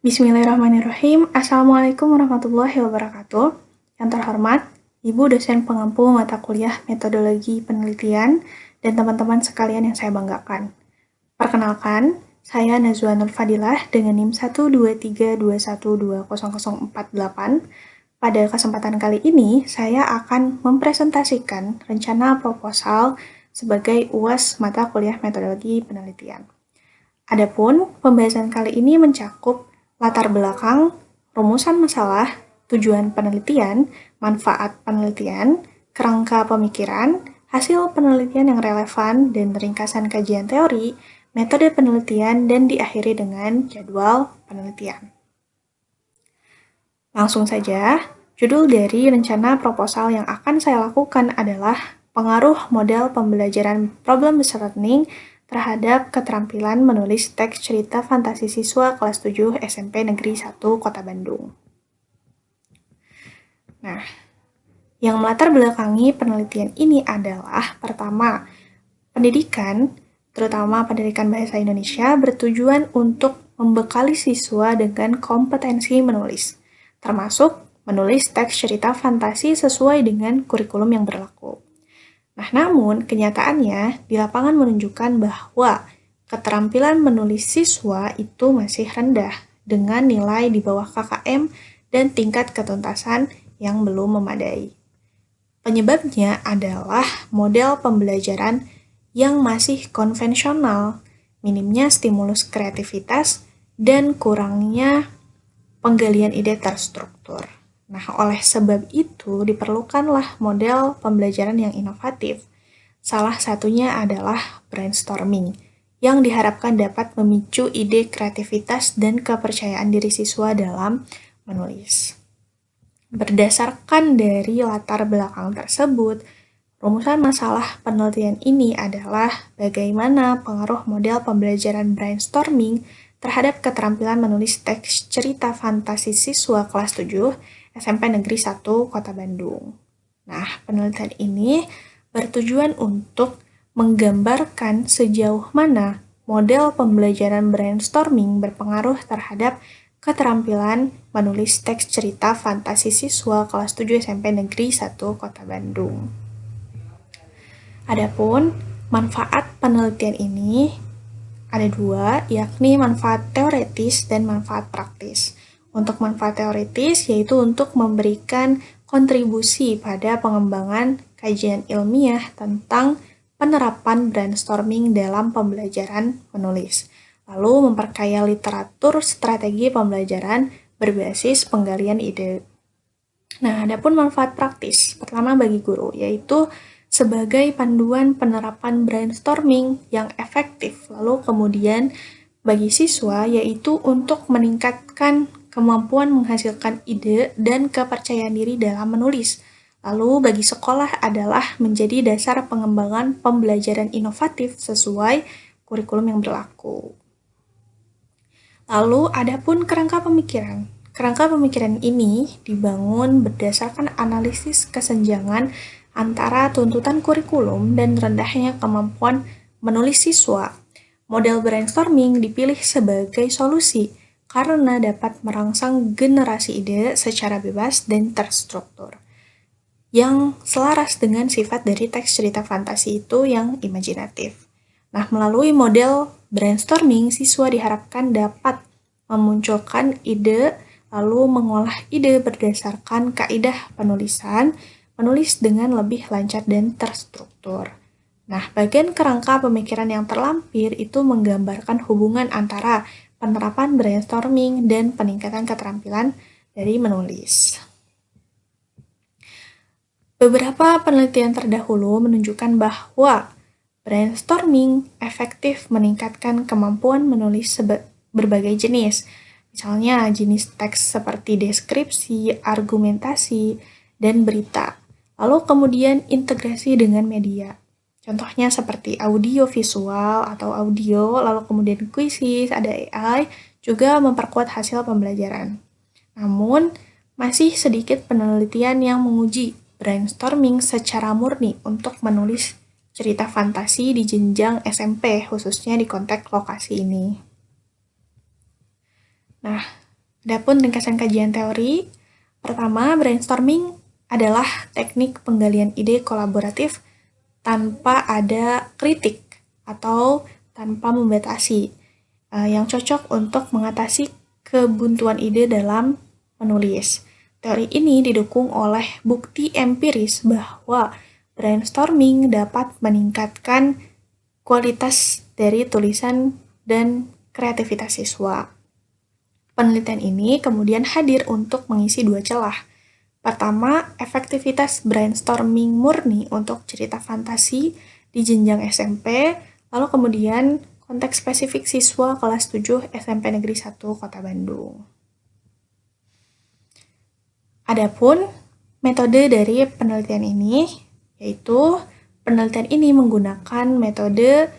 Bismillahirrahmanirrahim. Assalamualaikum warahmatullahi wabarakatuh. Yang terhormat, Ibu dosen pengampu mata kuliah Metodologi Penelitian dan teman-teman sekalian yang saya banggakan. Perkenalkan, saya Nazwa Nur Fadilah dengan NIM 12321200048. Pada kesempatan kali ini, saya akan mempresentasikan rencana proposal sebagai UAS mata kuliah Metodologi Penelitian. Adapun pembahasan kali ini mencakup latar belakang, rumusan masalah, tujuan penelitian, manfaat penelitian, kerangka pemikiran, hasil penelitian yang relevan, dan ringkasan kajian teori, metode penelitian, dan diakhiri dengan jadwal penelitian. Langsung saja, judul dari rencana proposal yang akan saya lakukan adalah pengaruh model pembelajaran problem-based learning terhadap keterampilan menulis teks cerita fantasi siswa kelas 7 SMP Negeri 1 Kota Bandung. Nah, yang melatar belakangi penelitian ini adalah pertama, pendidikan, terutama pendidikan bahasa Indonesia, bertujuan untuk membekali siswa dengan kompetensi menulis, termasuk menulis teks cerita fantasi sesuai dengan kurikulum yang berlaku. Nah, namun kenyataannya di lapangan menunjukkan bahwa keterampilan menulis siswa itu masih rendah dengan nilai di bawah KKM dan tingkat ketuntasan yang belum memadai. Penyebabnya adalah model pembelajaran yang masih konvensional, minimnya stimulus kreativitas, dan kurangnya penggalian ide terstruktur. Nah, oleh sebab itu diperlukanlah model pembelajaran yang inovatif. Salah satunya adalah brainstorming, yang diharapkan dapat memicu ide kreativitas dan kepercayaan diri siswa dalam menulis. Berdasarkan dari latar belakang tersebut, rumusan masalah penelitian ini adalah bagaimana pengaruh model pembelajaran brainstorming terhadap keterampilan menulis teks cerita fantasi siswa kelas 7 SMP Negeri 1 Kota Bandung. Nah, penelitian ini bertujuan untuk menggambarkan sejauh mana model pembelajaran brainstorming berpengaruh terhadap keterampilan menulis teks cerita fantasi siswa kelas 7 SMP Negeri 1 Kota Bandung. Adapun manfaat penelitian ini ada dua, yakni manfaat teoretis dan manfaat praktis. Untuk manfaat teoretis yaitu untuk memberikan kontribusi pada pengembangan kajian ilmiah tentang penerapan brainstorming dalam pembelajaran menulis. Lalu memperkaya literatur strategi pembelajaran berbasis penggalian ide. Nah, adapun manfaat praktis, pertama bagi guru, yaitu sebagai panduan penerapan brainstorming yang efektif. Lalu kemudian bagi siswa, yaitu untuk meningkatkan kemampuan menghasilkan ide dan kepercayaan diri dalam menulis. Lalu bagi sekolah adalah menjadi dasar pengembangan pembelajaran inovatif sesuai kurikulum yang berlaku. Lalu adapun kerangka pemikiran. Kerangka pemikiran ini dibangun berdasarkan analisis kesenjangan antara tuntutan kurikulum dan rendahnya kemampuan menulis siswa. Model brainstorming dipilih sebagai solusi karena dapat merangsang generasi ide secara bebas dan terstruktur, yang selaras dengan sifat dari teks cerita fantasi itu yang imajinatif. Nah, melalui model brainstorming, siswa diharapkan dapat memunculkan ide, lalu mengolah ide berdasarkan kaidah penulisan, menulis dengan lebih lancar dan terstruktur. Nah, bagian kerangka pemikiran yang terlampir itu menggambarkan hubungan antara penerapan brainstorming dan peningkatan keterampilan dari menulis. Beberapa penelitian terdahulu menunjukkan bahwa brainstorming efektif meningkatkan kemampuan menulis berbagai jenis. Misalnya jenis teks seperti deskripsi, argumentasi, dan berita. Lalu kemudian integrasi dengan media. Contohnya seperti audio visual atau audio, lalu kemudian kuisis, ada AI, juga memperkuat hasil pembelajaran. Namun, masih sedikit penelitian yang menguji brainstorming secara murni untuk menulis cerita fantasi di jenjang SMP, khususnya di konteks lokasi ini. Nah, Adapun ringkasan kajian teori, pertama, brainstorming adalah teknik penggalian ide kolaboratif tanpa ada kritik atau tanpa membatasi, yang cocok untuk mengatasi kebuntuan ide dalam menulis. Teori ini didukung oleh bukti empiris bahwa brainstorming dapat meningkatkan kualitas dari tulisan dan kreativitas siswa. Penelitian ini kemudian hadir untuk mengisi dua celah. Pertama, efektivitas brainstorming murni untuk cerita fantasi di jenjang SMP, lalu kemudian konteks spesifik siswa kelas 7 SMP Negeri 1 Kota Bandung. Adapun metode dari penelitian ini, yaitu penelitian ini menggunakan metode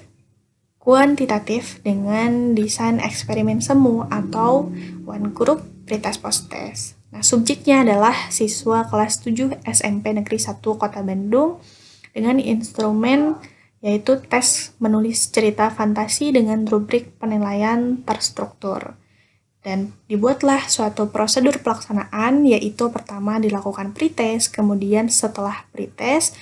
kuantitatif dengan desain eksperimen semu atau one group pretest post test. Nah, subjeknya adalah siswa kelas 7 SMP Negeri 1 Kota Bandung dengan instrumen yaitu tes menulis cerita fantasi dengan rubrik penilaian terstruktur. Dan dibuatlah suatu prosedur pelaksanaan, yaitu pertama dilakukan pretest, kemudian setelah pretest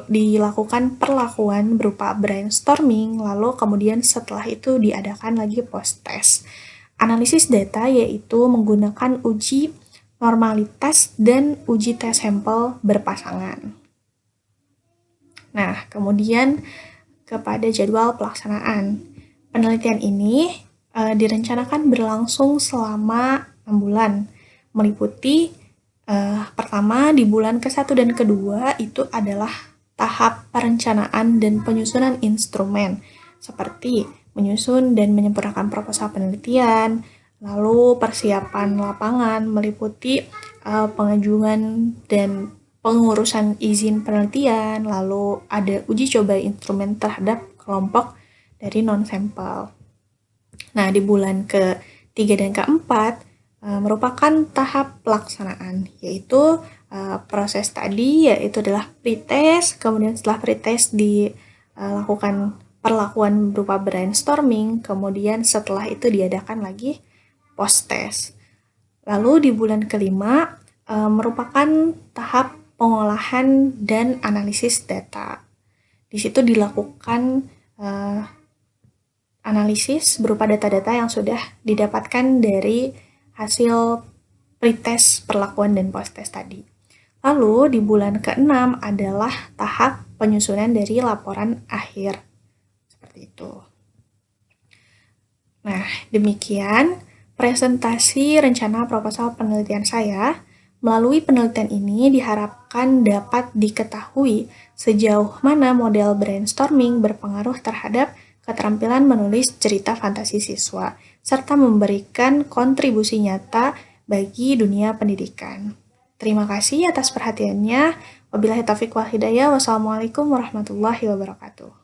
dilakukan perlakuan berupa brainstorming, lalu kemudian setelah itu diadakan lagi post-test. Analisis data yaitu menggunakan uji normalitas dan uji tes sampel berpasangan. Nah, kemudian kepada jadwal pelaksanaan. Penelitian ini direncanakan berlangsung selama 6 bulan, meliputi pertama, di bulan ke-1 dan ke-2 itu adalah tahap perencanaan dan penyusunan instrumen, seperti menyusun dan menyempurnakan proposal penelitian, lalu persiapan lapangan meliputi pengajuan dan pengurusan izin penelitian, lalu ada uji coba instrumen terhadap kelompok dari non-sampel. Nah, di bulan ke-3 dan ke-4 merupakan tahap pelaksanaan, yaitu proses tadi yaitu adalah pretest, kemudian setelah pretest dilakukan perlakuan berupa brainstorming, kemudian setelah itu diadakan lagi post-test. Lalu di bulan ke-5 merupakan tahap pengolahan dan analisis data. Di situ dilakukan analisis berupa data-data yang sudah didapatkan dari hasil pretest, perlakuan, dan post-test tadi. Lalu di bulan ke-6 adalah tahap penyusunan dari laporan akhir. Seperti itu. Nah, demikian presentasi rencana proposal penelitian saya. Melalui penelitian ini diharapkan dapat diketahui sejauh mana model brainstorming berpengaruh terhadap keterampilan menulis cerita fantasi siswa, serta memberikan kontribusi nyata bagi dunia pendidikan. Terima kasih atas perhatiannya. Wabillahi taufiq wal hidayah. Wassalamualaikum warahmatullahi wabarakatuh.